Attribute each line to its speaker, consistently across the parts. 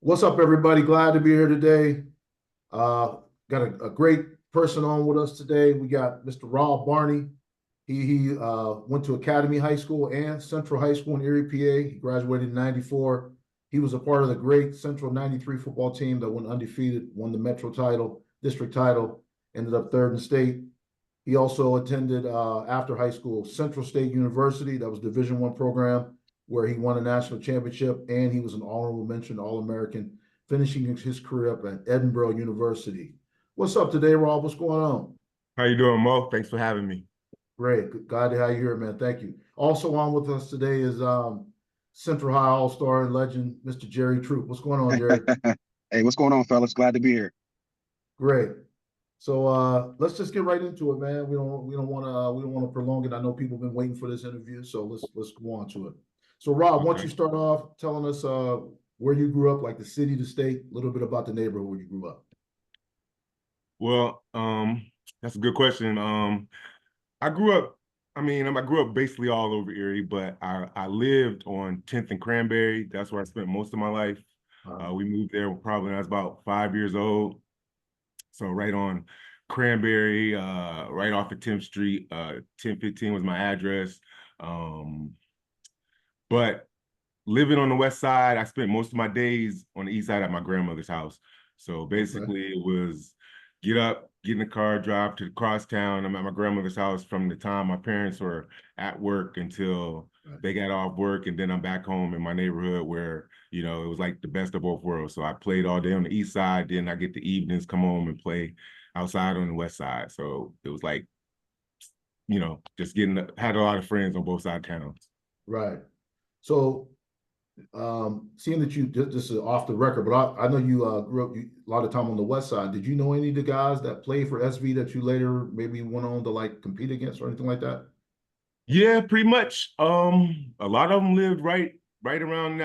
Speaker 1: What's up, everybody? Glad to be here today. Uh, got a great person on with us today. We got Mr. Rob Barney. He went to Academy High School and Central High School in Erie, PA. He graduated in '94. He was a part of the great Central '93 football team that went undefeated, won the Metro title, district title, ended up third in the state. He also attended after high school Central State University. That was Division I program where he won a national championship, and he was an honorable mention All-American, finishing his career up at Edinboro University. What's up today, Rob? What's going on?
Speaker 2: How you doing, Mo? Thanks for having me.
Speaker 1: Great. Glad to have you here, man. Thank you. Also on with us today is Central High All-Star and legend, Mr. Jerry Troop. What's going on, Jerry?
Speaker 3: Hey, what's going on, fellas? Glad to be here.
Speaker 1: Great. So let's just get right into it, man. We don't want to prolong it. I know people have been waiting for this interview, so let's go on to it. So Rob, why don't
Speaker 2: Okay.
Speaker 1: you start off telling us where you grew up, like the city, the state, a little bit about the neighborhood where you grew up.
Speaker 2: Well, that's a good question. I grew up, I grew up basically all over Erie, but I lived on 10th and Cranberry. That's where I spent most of my life.
Speaker 1: Uh,
Speaker 2: We moved there probably when I was about 5 years old. So right on Cranberry, right off of 10th Street, 1015 was my address. Um, but living on the west side, I spent most of my days on the east side at my grandmother's house. So
Speaker 1: okay.
Speaker 2: basically, it was get up, get in the car, drive to crosstown. I'm at my grandmother's house from the time my parents were at work until
Speaker 1: Right.
Speaker 2: they got off work, and then I'm back home in my neighborhood where it was like the best of both worlds. So I played all day on the east side, then I get the evenings, come home and play outside on the west side. So it was like just had a lot of friends on both sides of town.
Speaker 1: Right. So seeing that you this is off the record, but I know you grew up a lot of time on the west side. Did you know any of the guys that played for SV that you later maybe went on to like compete against or anything like that?
Speaker 2: Yeah, pretty much. A lot of them lived right around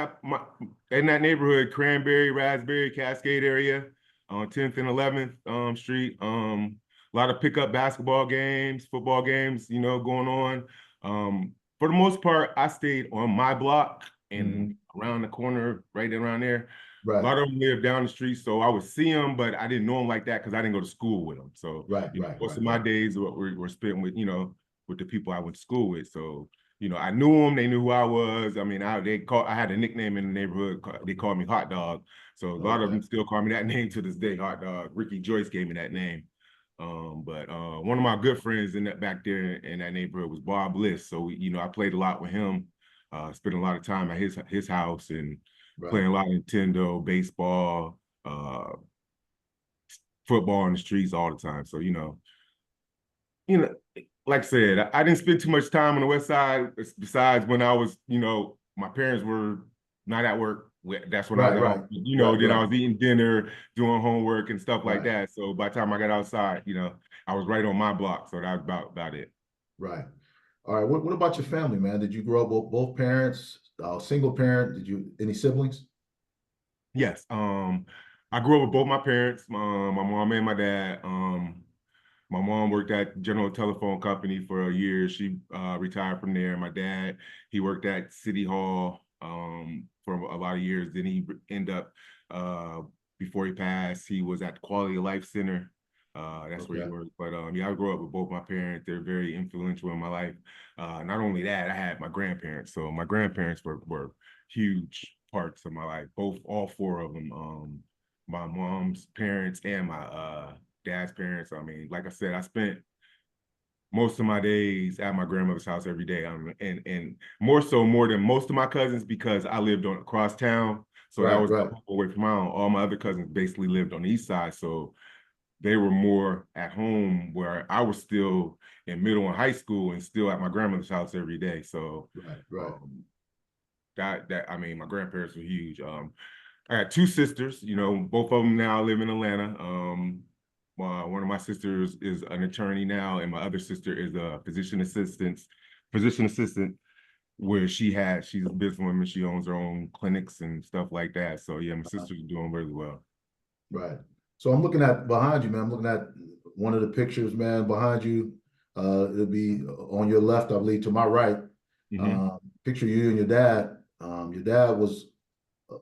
Speaker 2: in that neighborhood, Cranberry, Raspberry, Cascade area, on 10th and 11th Street. A lot of pickup basketball games, football games, going on. For the most part, I stayed on my block and
Speaker 1: Hmm.
Speaker 2: around the corner, right around there. A
Speaker 1: Right,
Speaker 2: lot of them lived down the street, so I would see them, but I didn't know them like that because I didn't go to school with them. So,
Speaker 1: right, right,
Speaker 2: most
Speaker 1: right,
Speaker 2: of my
Speaker 1: right.
Speaker 2: days were spent with the people I went to school with. So, I knew them. They knew who I was. I mean, I had a nickname in the neighborhood. They called me Hot Dog. So a lot of
Speaker 1: Okay,
Speaker 2: them still call me that name to this day, Hot Dog. Ricky Joyce gave me that name. But one of my good friends back there in that neighborhood was Bob Bliss. So I played a lot with him. Spent a lot of time at his house and
Speaker 1: right.
Speaker 2: playing a lot of Nintendo, baseball, football in the streets all the time. So you know, like I said, I didn't spend too much time on the west side besides when I was, my parents were not at work. That's when I was
Speaker 1: Right,
Speaker 2: at
Speaker 1: right,
Speaker 2: home.
Speaker 1: right,
Speaker 2: Then I
Speaker 1: right,
Speaker 2: was eating dinner, doing homework and stuff like
Speaker 1: right,
Speaker 2: that. So by the time I got outside, I was right on my block. So that was about it.
Speaker 1: right. All right. What about your family, man? Did you grow up with both parents, single parent? Did you any siblings?
Speaker 2: Yes. I grew up with both my parents, my mom and my dad. My mom worked at General Telephone Company for a year. She retired from there. My dad, he worked at City Hall for a lot of years. Then he ended up, uh, before he passed, he was at the Quality of Life Center. That's where he
Speaker 1: Okay.
Speaker 2: worked. But yeah, I grew up with both my parents. They're very influential in my life. Not only that, I had my grandparents. So my grandparents were huge parts of my life. All four of them. My mom's parents and my dad's parents. I mean, like I said, I spent most of my days at my grandmother's house every day. And more than most of my cousins because I lived on across town. So that
Speaker 1: Right,
Speaker 2: was
Speaker 1: right,
Speaker 2: away from my own. All my other cousins basically lived on the east side. So they were more at home where I was still in middle and high school and still at my grandmother's house every day. So
Speaker 1: right, right.
Speaker 2: um, I mean, my grandparents were huge. I got two sisters, both of them now live in Atlanta. One of my sisters is an attorney now, and my other sister is a physician assistant, where she's a businesswoman. She owns her own clinics and stuff like that. So yeah, my sister's doing really well.
Speaker 1: Right. So I'm looking at behind you, man. I'm looking at one of the pictures, man, behind you. It'll be on your left, I believe, to my right.
Speaker 2: Hmm.
Speaker 1: Picture you and your dad. Your dad was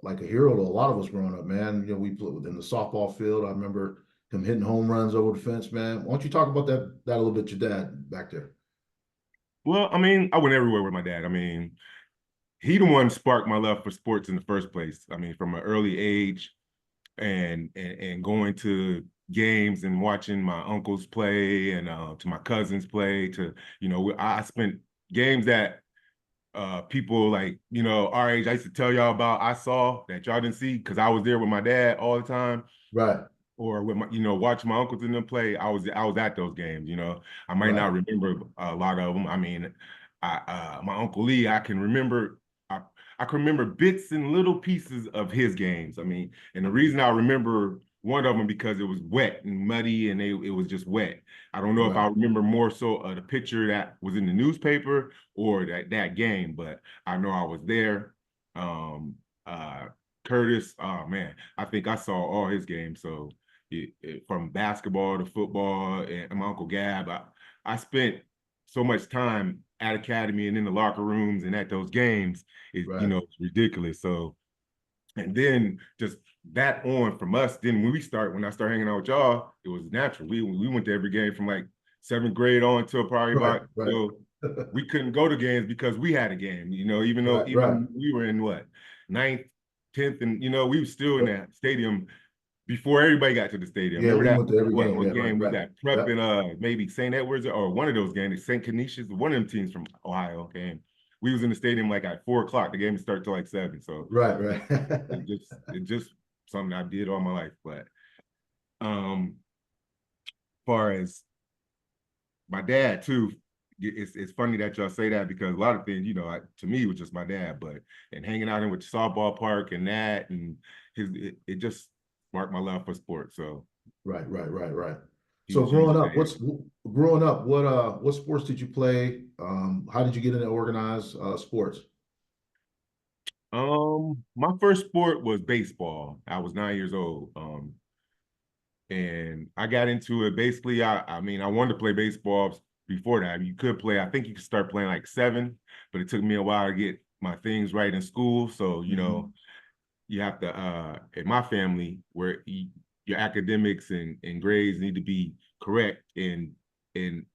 Speaker 1: like a hero to a lot of us growing up, man. You know, we played within the softball field. I remember him hitting home runs over the fence, man. Why don't you talk about that a little bit, your dad back there?
Speaker 2: Well, I mean, I went everywhere with my dad. I mean, he the one sparked my love for sports in the first place. I mean, from an early age and going to games and watching my uncles play and to my cousins play to, I spent games that people like, our age, I used to tell y'all about, I saw that y'all didn't see because I was there with my dad all the time
Speaker 1: Right,
Speaker 2: or with my, watching my uncles and them play. I was at those games, I might
Speaker 1: right,
Speaker 2: not remember a lot of them. I mean, my Uncle Lee, I can remember bits and little pieces of his games. I mean, and the reason I remember one of them because it was wet and muddy and it was just wet. I don't know if
Speaker 1: right,
Speaker 2: I remember more so the picture that was in the newspaper or that game, but I know I was there. Um, uh, Curtis, oh man, I think I saw all his games. So from basketball to football and my Uncle Gab, I spent so much time at academy and in the locker rooms and at those games.
Speaker 1: right.
Speaker 2: It's ridiculous. So, and then just that on from us, then when I started hanging out with y'all, it was natural. We went to every game from like seventh grade on until probably
Speaker 1: Right,
Speaker 2: about,
Speaker 1: right,
Speaker 2: we couldn't go to games because we had a game, even though
Speaker 1: right, right.
Speaker 2: even we were in what, ninth, 10th, and we were still in that stadium before everybody got to the stadium.
Speaker 1: Yeah,
Speaker 2: Remember
Speaker 1: we
Speaker 2: that
Speaker 1: went to every
Speaker 2: what
Speaker 1: game.
Speaker 2: one
Speaker 1: Yeah, right,
Speaker 2: game we
Speaker 1: right.
Speaker 2: got prep
Speaker 1: Yep.
Speaker 2: in maybe St. Edwards or one of those games, St. Canisius, one of them teams from Ohio came. We was in the stadium like at 4 o'clock. The game started till like 7. So
Speaker 1: Right,
Speaker 2: it
Speaker 1: right.
Speaker 2: just it just something I did all my life. But far as my dad too, it's funny that y'all say that because a lot of things, to me, it was just my dad, but and hanging out in with the softball park and that and it just sparked my love for sports. So
Speaker 1: Right, right, right, right. So
Speaker 2: huge fan.
Speaker 1: growing up, what sports did you play? How did you get into organized sports?
Speaker 2: My first sport was baseball. I was 9 years old. And I got into it basically. I mean, I wanted to play baseball before that. You could play, I think you could start playing like 7, but it took me a while to get my things right in school. So,
Speaker 1: Mhm.
Speaker 2: you have to in my family where your academics and grades need to be correct and and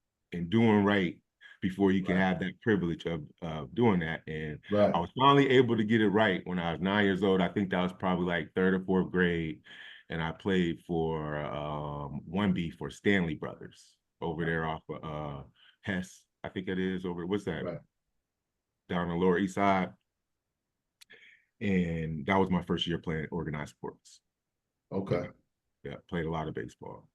Speaker 2: doing right before you can
Speaker 1: Right,
Speaker 2: have that privilege of doing that. And
Speaker 1: right.
Speaker 2: I was finally able to get it right when I was 9 years old. I think that was probably like third or fourth grade, and I played for 1B for Stanley Brothers over there off of Hess. I think it is over. What's that,
Speaker 1: Right.
Speaker 2: down the Lower East Side? And that was my first year playing organized sports. Yeah,
Speaker 1: Okay.
Speaker 2: yeah, played a lot of baseball.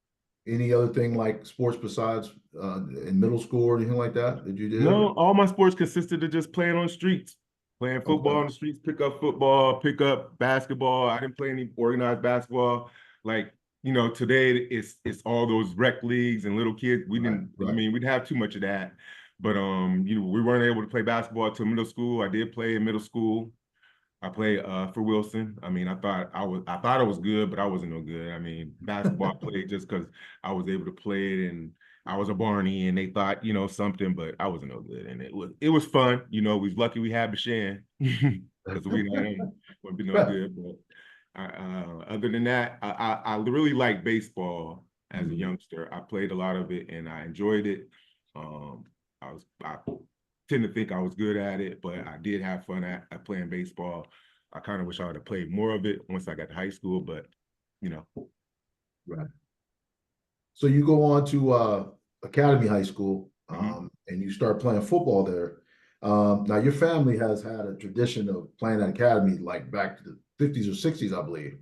Speaker 1: Any other thing like sports besides in middle school or anything like that that you did?
Speaker 2: No, all my sports consisted of just playing on the streets, playing football
Speaker 1: Okay.
Speaker 2: on the streets, pick up football, pick up basketball. I didn't play any organized basketball. Like, today it's all those rec leagues and little kids. We
Speaker 1: Right,
Speaker 2: didn't, I
Speaker 1: right.
Speaker 2: mean, we'd have too much of that. But we weren't able to play basketball till middle school. I did play in middle school. I played for Wilson. I mean, I thought I was good, but I wasn't no good. I mean, basketball I played just because I was able to play it and I was a Barney and they thought, something, but I wasn't no good. And it was fun. We was lucky we had Bashan because we had him wouldn't be no good. But other than that, I really liked baseball as a
Speaker 1: Mhm.
Speaker 2: youngster. I played a lot of it and I enjoyed it. I tend to think I was good at it, but I did have fun at playing baseball. I kind of wish I would have played more of it once I got to high school, but you know,
Speaker 1: Right. So you go on to Academy High School,
Speaker 2: mhm,
Speaker 1: and you start playing football there. Now your family has had a tradition of playing at Academy like back to the 50s or 60s, I believe.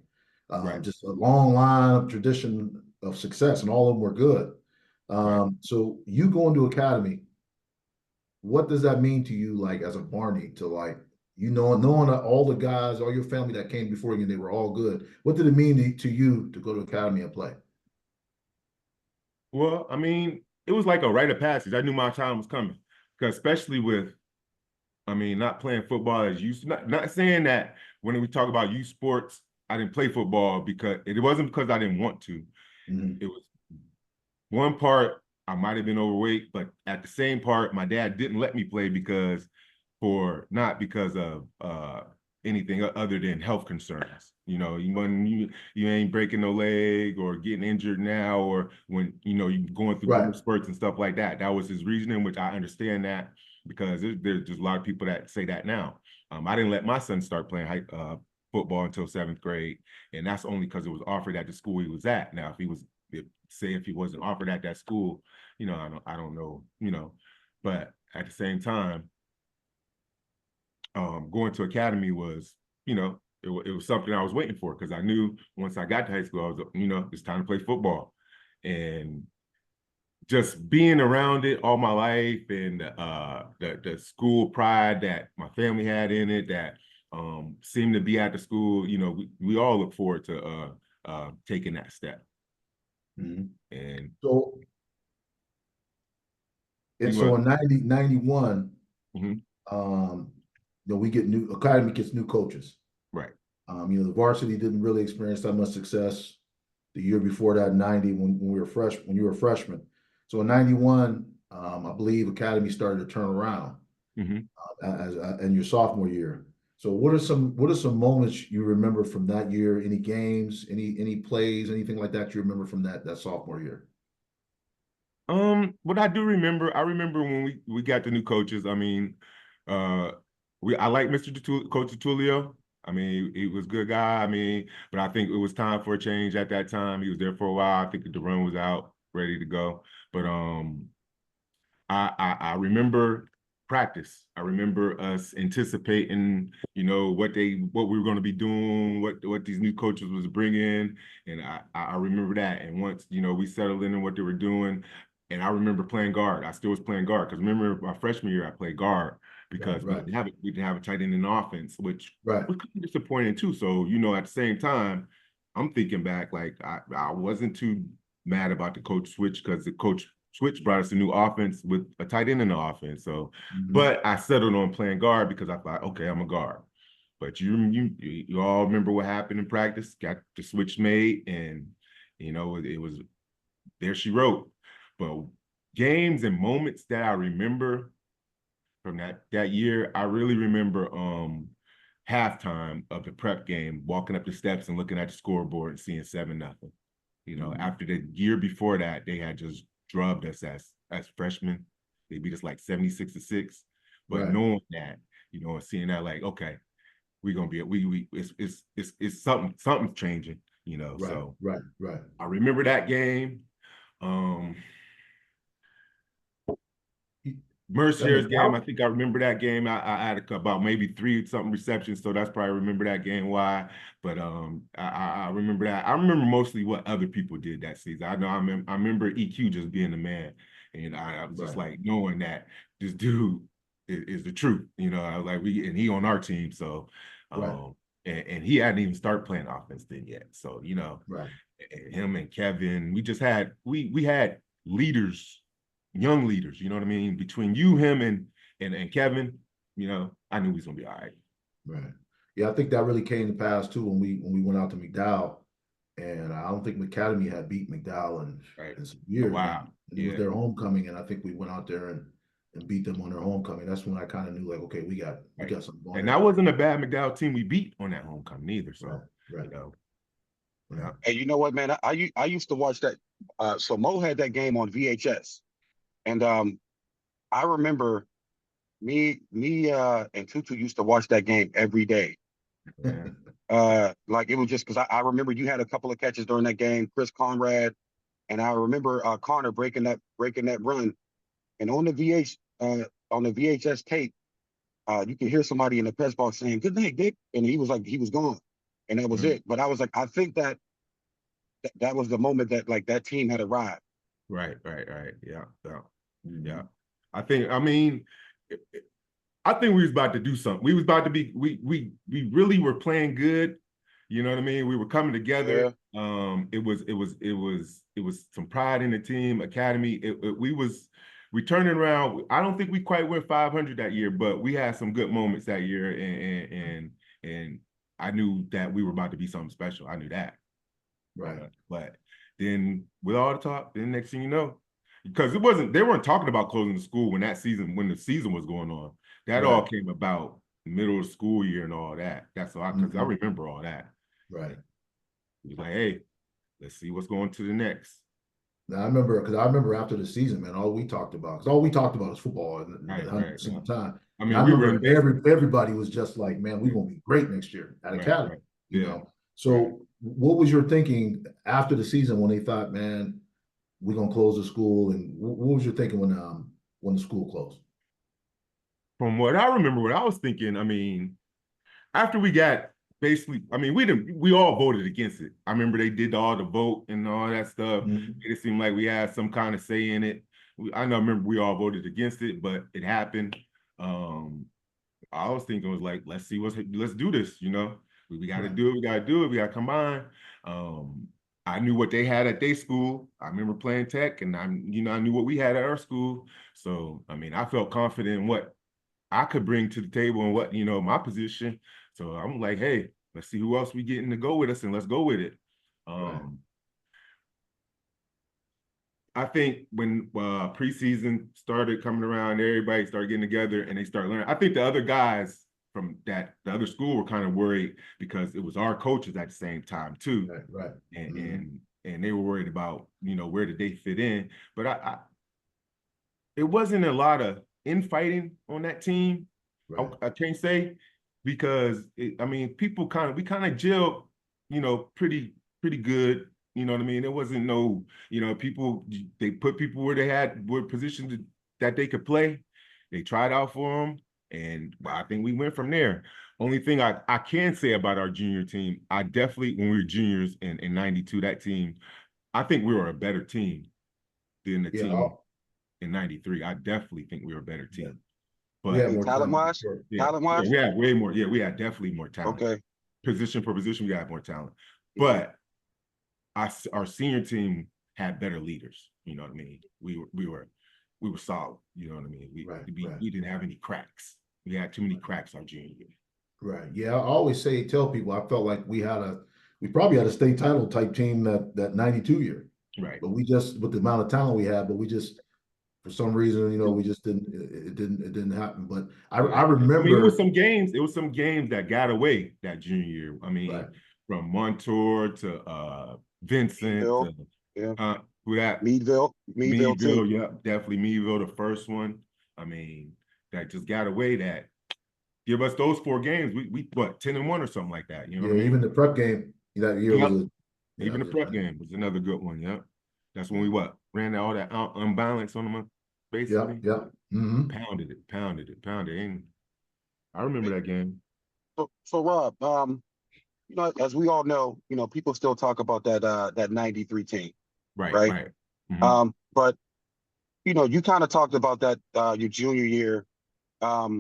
Speaker 2: right,
Speaker 1: Just a long line of tradition of success, and all of them were good.
Speaker 2: right.
Speaker 1: So you going to Academy, what does that mean to you, like as a Barney, to like knowing that all the guys, all your family that came before you, they were all good. What did it mean to you to go to Academy and play?
Speaker 2: Well, I mean, it was like a rite of passage. I knew my time was coming, because especially with, I mean, not playing football as used to. Not saying that when we talk about youth sports, I didn't play football because it wasn't because I didn't want to.
Speaker 1: Mhm.
Speaker 2: It was one part I might have been overweight, but at the same part, my dad didn't let me play because for not because of anything other than health concerns. You ain't breaking no leg or getting injured now, or when you going through
Speaker 1: Right.
Speaker 2: growth spurts and stuff like that. That was his reasoning, which I understand that, because there's just a lot of people that say that now. I didn't let my son start playing football until 7th grade, and that's only because it was offered at the school he was at. Now, if he wasn't offered at that school, I don't know, but at the same time, going to academy was, it was something I was waiting for, because I knew once I got to high school, I was, it's time to play football. And just being around it all my life, and the school pride that my family had in it, that seemed to be at the school, we all look forward to taking that step.
Speaker 1: Mhm.
Speaker 2: And
Speaker 1: So in 91,
Speaker 2: Mhm.
Speaker 1: we get academy gets new coaches.
Speaker 2: Right.
Speaker 1: The varsity didn't really experience that much success the year before that, 90, when you were a freshman. So in 91, I believe academy started to turn around
Speaker 2: Mm-hmm.
Speaker 1: as in your sophomore year. So what are some moments you remember from that year? Any games, any plays, anything like that you remember from that sophomore year?
Speaker 2: What I do remember, I remember when we got the new coaches. I mean, I like Coach Tulio. I mean, he was a good guy. I mean, but I think it was time for a change at that time. He was there for a while. I think the run was out, ready to go. But I remember practice. I remember us anticipating, what we were going to be doing, what these new coaches was bringing, and I remember that. And once we settled in on what they were doing, and I remember playing guard. I still was playing guard, because remember my freshman year I played guard, because
Speaker 1: Right.
Speaker 2: we didn't have a tight end in offense, which
Speaker 1: Right.
Speaker 2: was kind of disappointing too. So at the same time, I'm thinking back, like I wasn't too mad about the coach switch, because the coach switch brought us a new offense with a tight end in the offense. So,
Speaker 1: Mhm.
Speaker 2: but I settled on playing guard, because I thought, okay, I'm a guard. But you all remember what happened in practice? Got the switch made, and it was there she wrote. But games and moments that I remember from that year, I really remember halftime of the prep game, walking up the steps and looking at the scoreboard and seeing 7-0. After the year before that, they had just drubbed us as freshmen. They beat us like 76-6. But
Speaker 1: Right.
Speaker 2: knowing that, and seeing that, like, okay, we're gonna be it's something's changing,
Speaker 1: Right.
Speaker 2: So
Speaker 1: Right.
Speaker 2: I remember that game. Mercier's game, I think I remember that game. I had about maybe 3 something receptions, so that's probably remember that game why. But I remember that. I remember mostly what other people did that season. I know I remember EQ just being the man, and I was just like knowing that this dude is the truth. I was like, he on our team, so and he hadn't even started playing offense then yet. So
Speaker 1: Right.
Speaker 2: him and Kevin, we had leaders, young leaders, you know what I mean? Between you, him, and Kevin, I knew he was gonna be all right.
Speaker 1: Right. Yeah, I think that really came to pass too when we went out to McDowell, and I don't think McAdemy had beat McDowell in some years.
Speaker 2: Wow.
Speaker 1: And it was their homecoming, and I think we went out there and beat them on their homecoming. That's when I kind of knew, like, okay, we got something going.
Speaker 2: And that wasn't a bad McDowell team we beat on that homecoming either. So
Speaker 1: right.
Speaker 2: Yeah.
Speaker 3: Hey, you know what, man? I used to watch that. So Mo had that game on VHS, and I remember me and Tutu used to watch that game every day. Like it was just because I remember you had a couple of catches during that game, Chris Conrad, and I remember Connor breaking that run, and on the VHS tape, you can hear somebody in the press box saying "Good night, Dick," and he was gone, and that was it. But I was like, I think that was the moment that like that team had arrived.
Speaker 2: Right. Yeah. I mean, I think we was about to do something. We was about to be, we really were playing good. You know what I mean? We were coming together.
Speaker 3: Yeah.
Speaker 2: It was some pride in the team, academy. We turned it around. I don't think we quite went 500 that year, but we had some good moments that year, and I knew that we were about to be something special. I knew that.
Speaker 1: Right.
Speaker 2: But then with all the talk, then next thing you know, because they weren't talking about closing the school when the season was going on. That all came about middle of school year and all that. That's all because I remember all that.
Speaker 1: Right.
Speaker 2: It was like, hey, let's see what's going to the next.
Speaker 1: Now I remember after the season, man, all we talked about, because all we talked about was football and
Speaker 2: Right,
Speaker 1: 100% of the time.
Speaker 2: I
Speaker 1: And
Speaker 2: mean,
Speaker 1: I
Speaker 2: we were
Speaker 1: remember everybody was just like, man, we're gonna be great next year at Academy, you
Speaker 2: Yeah.
Speaker 1: know. So what was your thinking after the season when they thought, man, we're gonna close the school, and what was your thinking when the school closed?
Speaker 2: From what I remember, what I was thinking, I mean, after we got basically, I mean, we all voted against it. I remember they did all the vote and all that stuff. It seemed like we had some kind of say in it. I remember we all voted against it, but it happened. I was thinking was like, let's do this, you know. We got to do it, we got to combine. I knew what they had at their school. I remember playing tech, and I knew what we had at our school. So, I mean, I felt confident in what I could bring to the table and what, my position. So I'm like, hey, let's see who else we getting to go with us, and let's go with it. I think when preseason started coming around, everybody started getting together and they started learning. I think the other guys from the other school were kind of worried because it was our coaches at the same time too.
Speaker 1: Right.
Speaker 2: And they were worried about, where did they fit in. But it wasn't a lot of infighting on that team.
Speaker 1: Right.
Speaker 2: I can't say because we kind of gelled, pretty good. You know what I mean? There wasn't no, people, they put people where were positioned that they could play. They tried out for them. And I think we went from there. Only thing I can say about our junior team, I definitely, when we were juniors in 92, that team, I think we were a better team than the team in 93. I definitely think we were a better team.
Speaker 1: Yeah.
Speaker 3: But yeah, talent-wise? Talent-wise?
Speaker 2: We had way more. Yeah, we had definitely more talent.
Speaker 3: Okay.
Speaker 2: Position for position, we had more talent. But our senior team had better leaders. You know what I mean? We were solid. You know what I mean? We didn't have any cracks. We had too many cracks our junior year.
Speaker 1: Right. Yeah. I always tell people, I felt like we probably had a state title type team that 92 year.
Speaker 2: Right.
Speaker 1: But we just, with the amount of talent we had, but we just, for some reason, we just it didn't happen. But I remember.
Speaker 2: It was some games that got away that junior year. I mean, from Montour to Vincent to who that?
Speaker 3: Meadville too.
Speaker 2: Yeah, definitely Meadville, the first one. I mean, that just got away. That give us those 4 games. We what 10-1 or something like that. You know what I mean?
Speaker 1: Even the prep game that year was
Speaker 2: even the prep game was another good one. Yeah, that's when we ran all that unbalance on them. Basically, pounded it. And I remember that game.
Speaker 3: So Rob, as we all know, people still talk about that 93 team. Right. But you kind of talked about that your junior year. Talk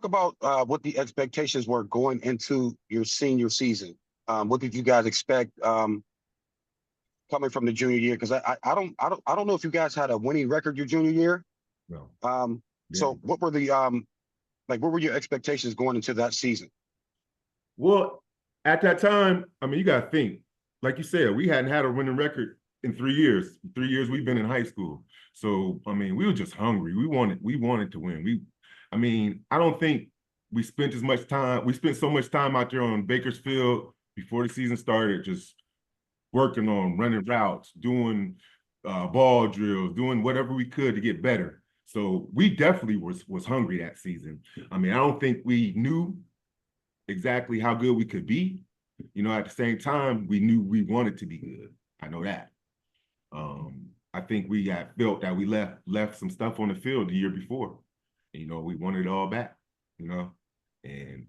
Speaker 3: about what the expectations were going into your senior season. What did you guys expect coming from the junior year? Because I don't know if you guys had a winning record your junior year.
Speaker 2: No.
Speaker 3: So what were the what were your expectations going into that season?
Speaker 2: Well, at that time, I mean, you got to think, like you said, we hadn't had a winning record in 3 years. 3 years we've been in high school. So, I mean, we were just hungry. We wanted to win. I don't think we spent so much time out there on Bakersfield before the season started, just working on running routes, doing ball drills, doing whatever we could to get better. So we definitely was hungry that season. I mean, I don't think we knew exactly how good we could be. At the same time, we knew we wanted to be good. I know that. I think we got felt that we left some stuff on the field the year before. We wanted it all back, and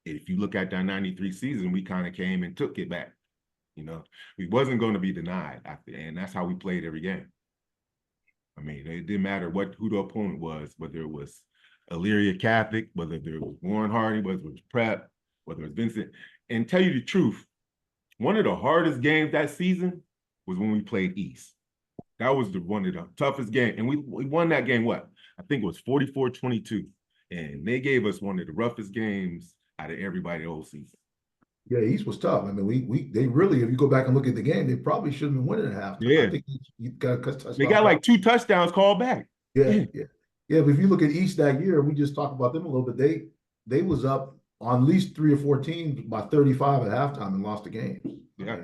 Speaker 2: if you look at that 93 season, we kind of came and took it back. We wasn't going to be denied, and that's how we played every game. I mean, it didn't matter who the opponent was, whether it was Elyria Catholic, whether it was Warren Harding, whether it was Prep, whether it was Vincent. And tell you the truth, one of the hardest games that season was when we played East. That was one of the toughest games. And we won that game, I think it was 44-22. And they gave us one of the roughest games out of everybody the whole season.
Speaker 1: Yeah, East was tough. I mean, they really, if you go back and look at the game, they probably shouldn't have been winning at half.
Speaker 2: Yeah.
Speaker 1: I think you got
Speaker 2: they got like 2 touchdowns called back.
Speaker 1: Yeah. Yeah, but if you look at East that year, we just talked about them a little bit. They was up on at least 3 or 4 teams by 35 at halftime and lost the games.
Speaker 2: Yeah.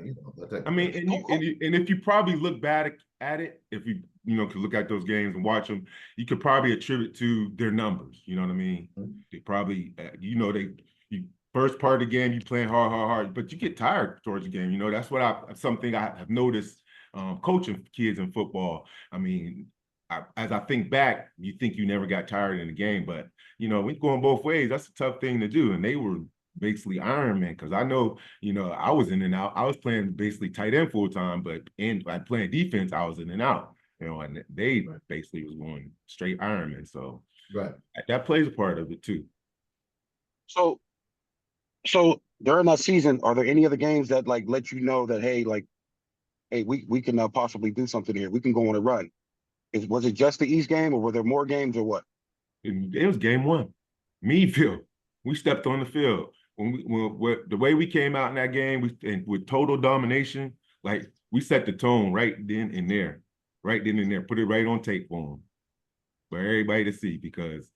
Speaker 1: That,
Speaker 2: I mean, and if you probably look back at it, if you could look at those games and watch them, you could probably attribute to their numbers. You know what I mean? They probably, you first part of the game you playing hard, but you get tired towards the game. You know, that's something I have noticed coaching kids in football. I mean, as I think back, you think you never got tired in the game, but when going both ways, that's a tough thing to do, and they were basically Iron Man, because I know, I was in and out. I was playing basically tight end full time, but like playing defense, I was in and out. And they basically was going straight Iron Man. So
Speaker 1: right.
Speaker 2: that plays a part of it too.
Speaker 3: So during that season, are there any other games that like let you know that hey, we can possibly do something here. We can go on a run. Was it just the East game, or were there more games, or what?
Speaker 2: It was game one. Meadville. We stepped on the field. When the way we came out in that game, with total domination, like we set the tone right then and there, put it right on tape for them, for everybody to see, because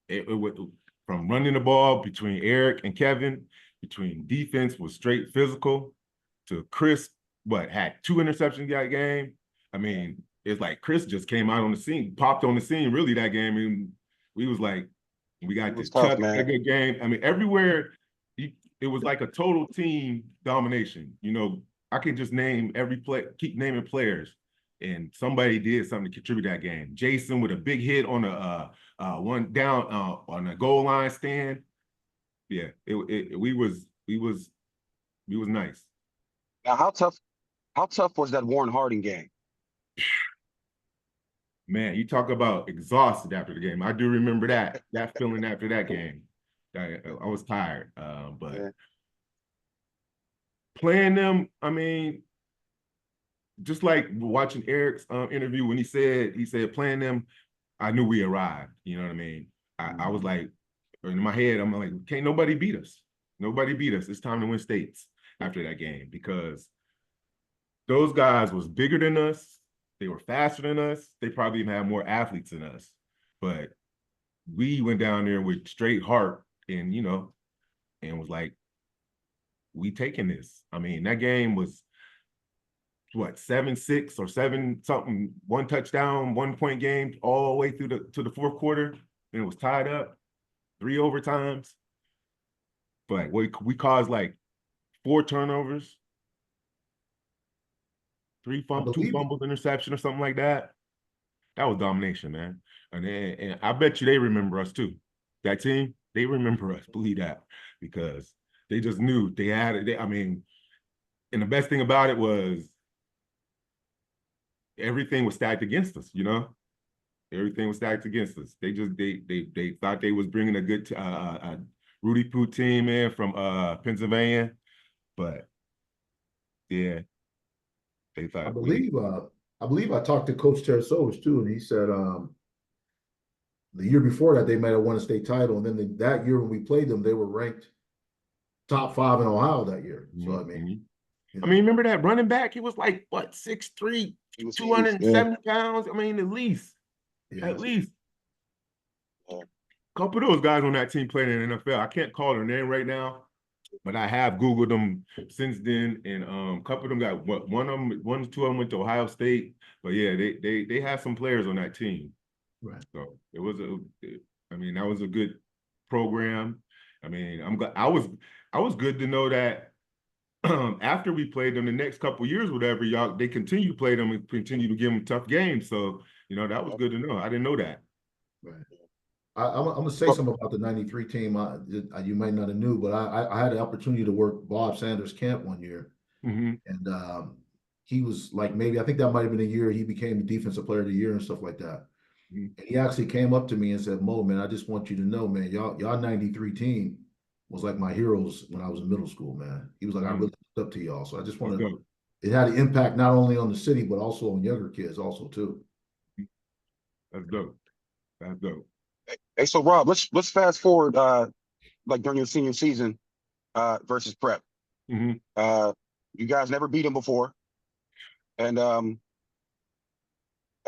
Speaker 2: it from running the ball between Eric and Kevin, between defense was straight physical, to Chris, had 2 interceptions that game. I mean, it's like Chris just came out on the scene, popped on the scene really that game, and we was like, we got this
Speaker 3: tough,
Speaker 2: Chuck, a
Speaker 3: man.
Speaker 2: good game. I mean, everywhere, it was like a total team domination. I can just name every play, keep naming players, and somebody did something to contribute that game. Jason with a big hit on a one down on a goal line stand. Yeah, we was nice.
Speaker 3: Now, how tough was that Warren Harding game?
Speaker 2: Man, you talk about exhausted after the game. I do remember that feeling after that game. I was tired, but
Speaker 3: Yeah.
Speaker 2: playing them, I mean, just like watching Eric's interview when he said playing them, I knew we arrived. You know what I mean? I was like, in my head, I'm like, can't nobody beat us. Nobody beat us. It's time to win states after that game, because those guys was bigger than us. They were faster than us. They probably even had more athletes than us. But we went down there with straight heart and, and was like, we taking this. I mean, that game was what, 7-6 or 7 something, 1 touchdown, 1 point game all the way through to the fourth quarter. And it was tied up, 3 overtimes. But we caused like 4 turnovers, 2 fumbles, interception, or something like that. That was domination, man. And I bet you they remember us too. That team, they remember us. Believe that, because they just knew they had it. I mean, and the best thing about it was everything was stacked against us. Everything was stacked against us. They thought they was bringing a good Rudy Poo team in from Pennsylvania, but yeah, they thought
Speaker 1: I believe I talked to Coach Tarasolis too, and he said the year before that they might have won a state title, and then that year when we played them, they were ranked top 5 in Ohio that year. So
Speaker 2: I mean, remember that running back? He was like what, 6'3", 270 pounds. I mean, at least. A couple of those guys on that team playing in the NFL. I can't call their name right now, but I have Googled them since then, and a couple of them got one or two of them went to Ohio State. But yeah, they had some players on that team.
Speaker 1: Right.
Speaker 2: So it was that was a good program. I mean, I was good to know that after we played them the next couple of years, whatever, they continue to play them and continue to give them tough games. So, that was good to know. I didn't know that.
Speaker 1: Right. I'm gonna say something about the '93 team. You might not have knew, but I had the opportunity to work Bob Sanders' camp one year, and he was like, maybe I think that might have been a year he became the defensive player of the year and stuff like that. And he actually came up to me and said, "Mo, man, I just want you to know, man, y'all '93 team was like my heroes when I was in middle school, man." He was like, "I really looked up to y'all." So I just want to. It had an impact not only on the city but also on younger kids, also too.
Speaker 2: That's dope. That's dope.
Speaker 3: Hey, so Rob, let's fast forward like during your senior season versus prep. You guys never beat them before, and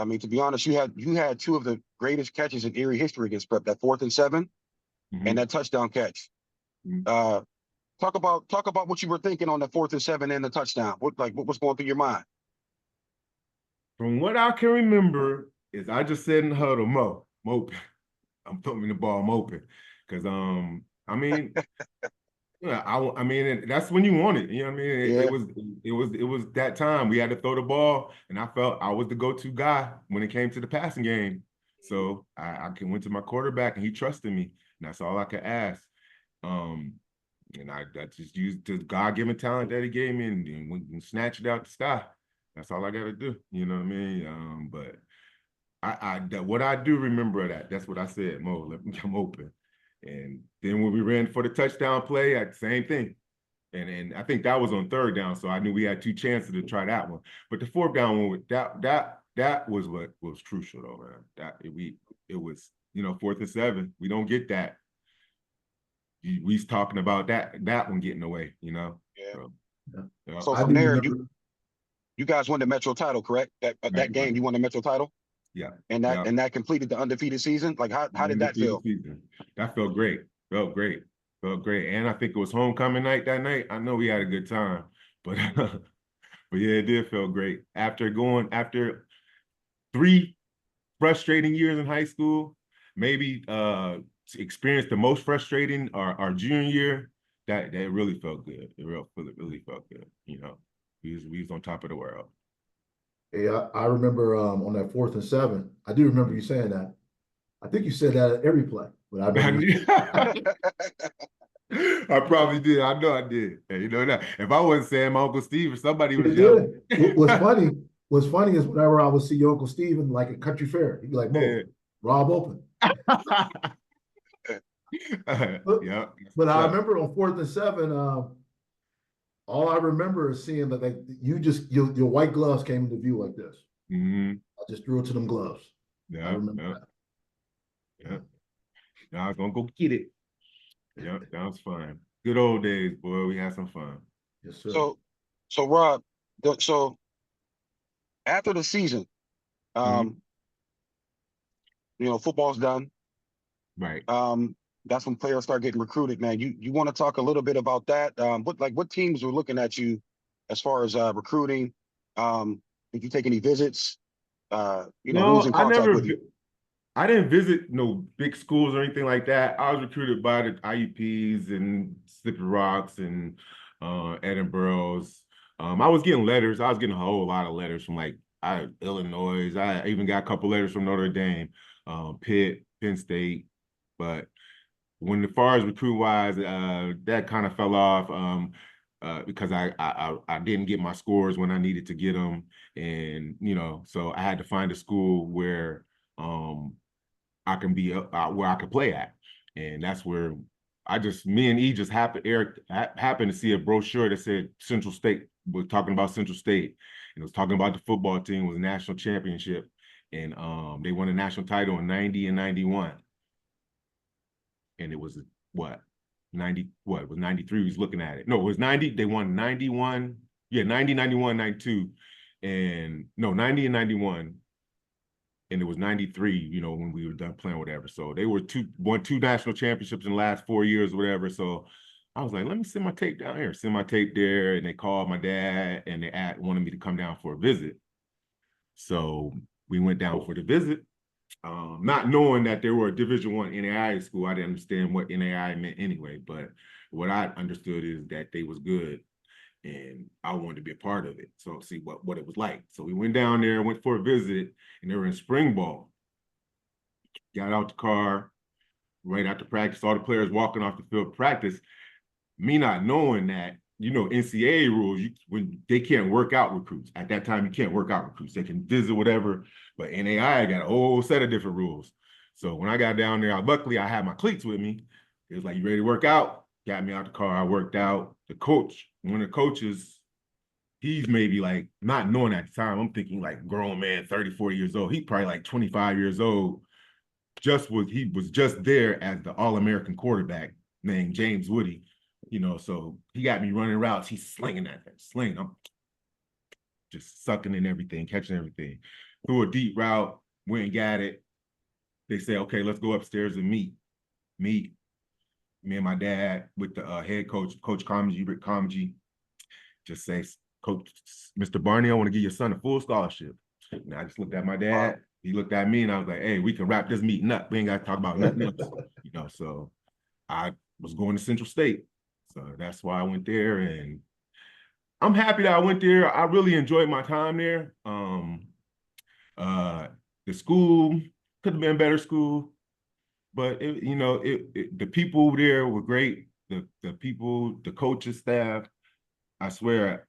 Speaker 3: I mean, to be honest, you had two of the greatest catches in Erie history against Prep. That 4th and 7 and that touchdown catch.
Speaker 2: Mhm.
Speaker 3: Talk about what you were thinking on the 4th and 7 and the touchdown. What was going through your mind?
Speaker 2: From what I can remember, is I just said in the huddle, moping. I'm putting the ball moping, because I mean, yeah, I mean, that's when you want it. You know what I mean?
Speaker 3: Yeah.
Speaker 2: It was that time we had to throw the ball, and I felt I was the go-to guy when it came to the passing game. So went to my quarterback, and he trusted me, and that's all I could ask. Um, and I just used the God-given talent that he gave me, and snatch it out the sky. That's all I got to do. You know what I mean? But what I do remember that's what I said, Mo, let me come open. And then when we ran for the touchdown play, same thing. And I think that was on 3rd down, so I knew we had 2 chances to try that one. But the 4th down one, that was what was crucial though, man. It was, 4th and 7. We don't get that. We's talking about that one getting away,
Speaker 3: Yeah.
Speaker 2: So,
Speaker 1: Yeah.
Speaker 3: So
Speaker 1: I
Speaker 3: from
Speaker 1: do
Speaker 3: there,
Speaker 1: remember.
Speaker 3: you guys won the Metro title, correct? That game,
Speaker 2: right.
Speaker 3: you won the Metro title,
Speaker 2: Yeah.
Speaker 3: and
Speaker 2: Yeah.
Speaker 3: that completed the undefeated season. Like, how did that feel?
Speaker 2: Season. That felt great. Felt great. Felt great. And I think it was homecoming night that night. I know we had a good time, but but yeah, it did feel great. After 3 frustrating years in high school, maybe experienced the most frustrating our junior year. That really felt good. It really felt good. We was on top of the world.
Speaker 1: Yeah, I remember on that 4th and 7. I do remember you saying that. I think you said that at every play, but I remember.
Speaker 2: I probably did. I know I did. And you know that if I wasn't saying my Uncle Steve, somebody was
Speaker 1: Yeah.
Speaker 2: yelling.
Speaker 1: What's funny is whenever I would see your Uncle Steven like at country fair, he'd be like, Mo,
Speaker 2: Yeah.
Speaker 1: Rob open. But,
Speaker 2: Yeah.
Speaker 1: but I remember on 4th and 7, all I remember is seeing that your white gloves came into view like this.
Speaker 2: Mm-hmm.
Speaker 1: I just threw it to them gloves.
Speaker 2: Yeah.
Speaker 1: I remember
Speaker 2: Yeah.
Speaker 1: that.
Speaker 2: Yeah. Now I was gonna go get it. Yeah, that was fun. Good old days, boy. We had some fun.
Speaker 1: Yes, sir.
Speaker 3: So Rob, so after the season, football's done.
Speaker 2: Right.
Speaker 3: That's when players start getting recruited, man. You want to talk a little bit about that? What teams were looking at you as far as recruiting? Did you take any visits? Who was in contact with you?
Speaker 2: I didn't visit no big schools or anything like that. I was recruited by the IUPs and Slippery Rocks and Edinburgh's. I was getting letters. I was getting a whole lot of letters from Illinois. I even got a couple letters from Notre Dame, Pitt, Penn State. But when as far as recruit wise, that kind of fell off because I didn't get my scores when I needed to get them, and so I had to find a school where I can be where I could play at, and that's where me and E just Eric happened to see a brochure that said Central State was talking about Central State, and it was talking about the football team was a national championship, and they won a national title in 90 and 91. And it was what 90 what was 93 we was looking at it. No, it was 90. They won 91. Yeah, 90, 91, 92. And no, 90 and 91. And it was 93, when we were done playing, whatever. So they won 2 national championships in the last 4 years, whatever. So I was like, let me send my tape down here. Send my tape there. And they called my dad and they wanted me to come down for a visit. So we went down for the visit. Not knowing that there were a Division I NAI school, I didn't understand what NAI meant anyway. But what I understood is that they was good, and I wanted to be a part of it. So see what it was like. So we went down there, went for a visit, and they were in spring ball. Got out the car right after practice. All the players walking off the field practice. Me not knowing that, NCAA rules, when they can't work out recruits. At that time, you can't work out recruits. They can visit whatever, but NAI got a whole set of different rules. So when I got down there, luckily I had my cleats with me. It was like, you ready to work out? Got me out the car. I worked out. The coach, one of the coaches, he's maybe like, not knowing at the time, I'm thinking like grown man, 30, 40 years old. He probably like 25 years old. He was just there as the All-American quarterback named James Woody. So he got me running routes. He's slinging that thing, I'm just sucking in everything, catching everything. threw a deep route, went and got it. They say, okay, let's go upstairs and meet. Me and my dad with the head coach, Coach Comji, Rick Comji, just say, Coach, Mr. Barney, I want to give your son a full scholarship. And I just looked at my dad. He looked at me, and I was like, hey, we can wrap this meeting up. We ain't got to talk about nothing else. You know, so I was going to Central State. So that's why I went there. And I'm happy that I went there. I really enjoyed my time there. The school could have been a better school, but the people there were great. The people, the coaches, staff, I swear,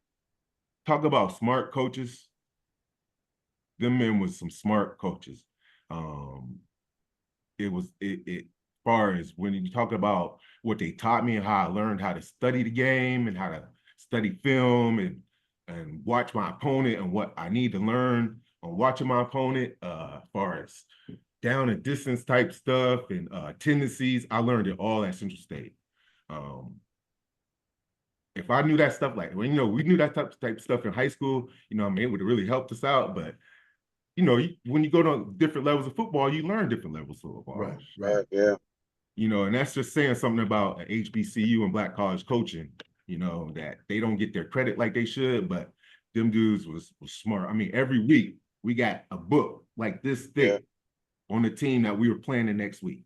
Speaker 2: talk about smart coaches. Them men was some smart coaches. As far as when you talk about what they taught me and how I learned how to study the game and how to study film and watch my opponent and what I need to learn on watching my opponent, as far as down and distance type stuff and tendencies, I learned it all at Central State. If I knew that stuff, like, when, we knew that type of stuff in high school, I mean, it would have really helped us out. But, when you go to different levels of football, you learn different levels of football.
Speaker 1: Right.
Speaker 3: Yeah.
Speaker 2: And that's just saying something about HBCU and Black college coaching, that they don't get their credit like they should, but them dudes was smart. I mean, every week we got a book like this thick on the team that we were playing the next week,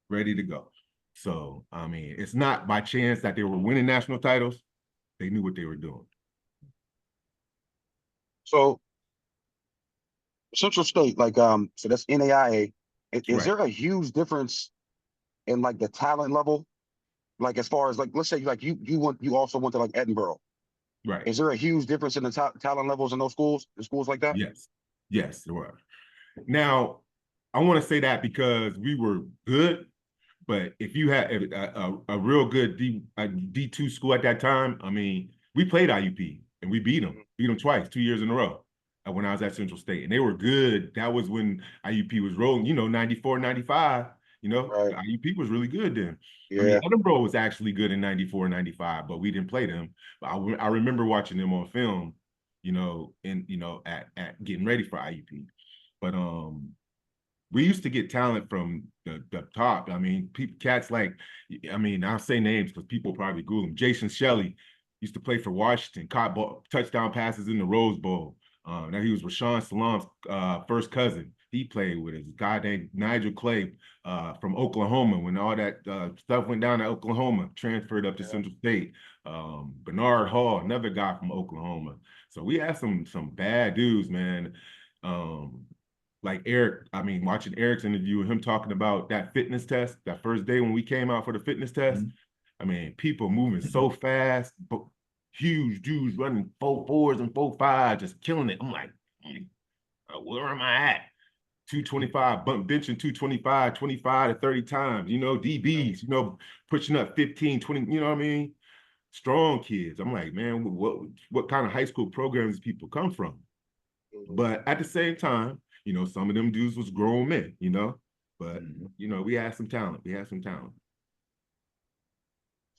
Speaker 2: ready to go. So, I mean, it's not by chance that they were winning national titles. They knew what they were doing.
Speaker 3: So Central State, so that's NAIA. Is
Speaker 2: Right.
Speaker 3: there a huge difference in like the talent level? Like, as far as, like, let's say like you also went to like Edinboro.
Speaker 2: Right.
Speaker 3: Is there a huge difference in the talent levels in those schools, like that?
Speaker 2: Yes, there were. Now, I want to say that because we were good, but if you had a real good D2 school at that time, I mean, we played IUP and we beat them twice, 2 years in a row when I was at Central State, and they were good. That was when IUP was rolling, 94, 95,
Speaker 3: Right.
Speaker 2: IUP was really good then.
Speaker 3: Yeah.
Speaker 2: I mean, Edinboro was actually good in 94, 95, but we didn't play them. But I remember watching them on film, at getting ready for IUP. But we used to get talent from the top. I mean, cats like, I'll say names because people probably Google them. Jason Shelley used to play for Washington, caught touchdown passes in the Rose Bowl. Now he was Rashawn Salam's first cousin. He played with us. A guy named Nigel Clay from Oklahoma. When all that stuff went down to Oklahoma, transferred up to Central State. Bernard Hall, another guy from Oklahoma. So we had some bad dudes, man. Like Eric, watching Eric's interview and him talking about that fitness test, that first day when we came out for the fitness test, people moving so fast, but huge dudes running 4.4s and 4.5s, just killing it. I'm like, where am I at? 225, benching 225, 25 to 30 times, DBs, pushing up 15, 20, you know what I mean? Strong kids. I'm like, man, what kind of high school programs people come from? But at the same time, some of them dudes was grown men, but we had some talent.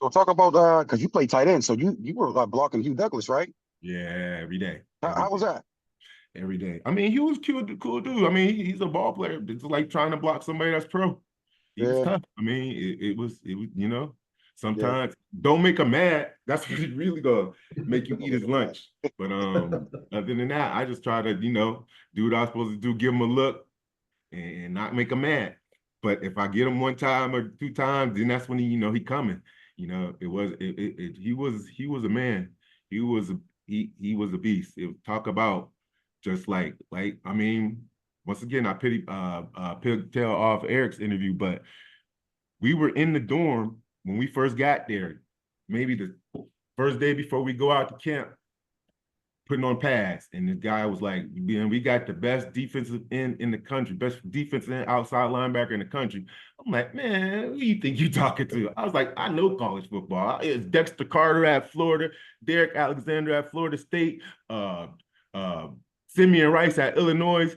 Speaker 3: So talk about because you play tight end, so you were blocking Hugh Douglas, right?
Speaker 2: Yeah, every day.
Speaker 3: How was that?
Speaker 2: Every day. I mean, he was cool dude. I mean, he's a ball player. It's like trying to block somebody that's pro. He was tough. I mean, it was, sometimes don't make him mad. That's what he really gonna make you eat his lunch. But other than that, I just try to, do what I'm supposed to do, give him a look and not make him mad. But if I get him one time or two times, then that's when he coming. He was a man. He was a beast. Talk about just like once again, I pigtail off Eric's interview, but we were in the dorm when we first got there, maybe the first day before we go out to camp, putting on pads. And the guy was like, we got the best defensive end in the country, best defensive end outside linebacker in the country. I'm like, man, who you think you talking to? I was like, I know college football. It's Dexter Carter at Florida, Derek Alexander at Florida State, Simeon Rice at Illinois.